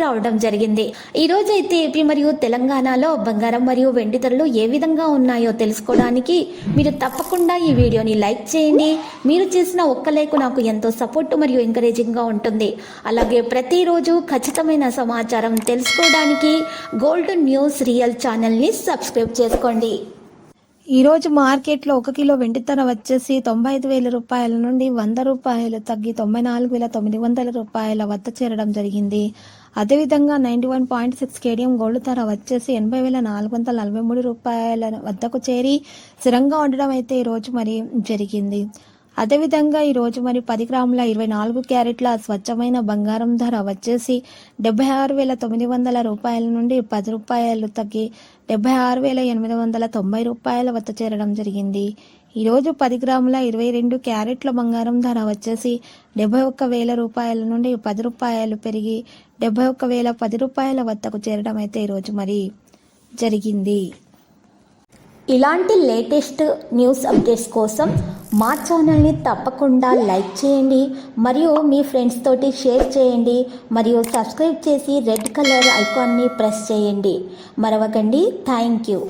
రావడం జరిగింది. ఈ రోజు అయితే ఏపీ మరియు తెలంగాణలో బంగారం మరియు వెండి ధరలు ఏ విధంగా ఉన్నాయో తెలుసుకోవడానికి మీరు తప్పకుండా ఈ వీడియోని లైక్ చేయండి. మీరు చేసిన ఒక్క లైక్ నాకు ఎంతో సపోర్ట్ మరియు ఎంకరేజింగ్గా ఉంటుంది. అలాగే ప్రతిరోజు ఖచ్చితమైన సమాచారం తెలుసుకోవడానికి గోల్డ్ న్యూస్ రియల్ ఛానల్ని సబ్స్క్రైబ్ చేసుకోండి. ఈరోజు మార్కెట్లో 1 కిలో వెండి ధర వచ్చేసి 95,000 రూపాయల నుండి 100 రూపాయలు తగ్గి 94,900 రూపాయల వద్ద చేరడం జరిగింది. అదేవిధంగా 91.6 కేడియం గోల్డ్ ధర వచ్చేసి 80,443 రూపాయల వద్దకు చేరి స్థిరంగా ఉండడం అయితే ఈరోజు మరి జరిగింది. అదేవిధంగా ఈరోజు మరి 10 గ్రాముల 24 క్యారెట్ల స్వచ్ఛమైన బంగారం ధర వచ్చేసి 76,900 రూపాయల నుండి 10 రూపాయలు తగ్గి 76,890 రూపాయల వద్ద చేరడం జరిగింది. ఈరోజు 10 గ్రాముల 22 క్యారెట్ల బంగారం ధర వచ్చేసి 71,000 రూపాయల నుండి 10 రూపాయలు పెరిగి 71,010 రూపాయల వద్దకు చేరడం అయితే ఈరోజు మరి జరిగింది. ఇలాంటి లేటెస్ట్ న్యూస్ అప్డేట్స్ కోసం మా ఛానల్ని తప్పకుండా లైక్ చేయండి మరియు మీ ఫ్రెండ్స్ తోటి షేర్ చేయండి మరియు సబ్స్క్రైబ్ చేసి రెడ్ కలర్ ఐకాన్ని ప్రెస్ చేయండి. మరవకండి. Thank you.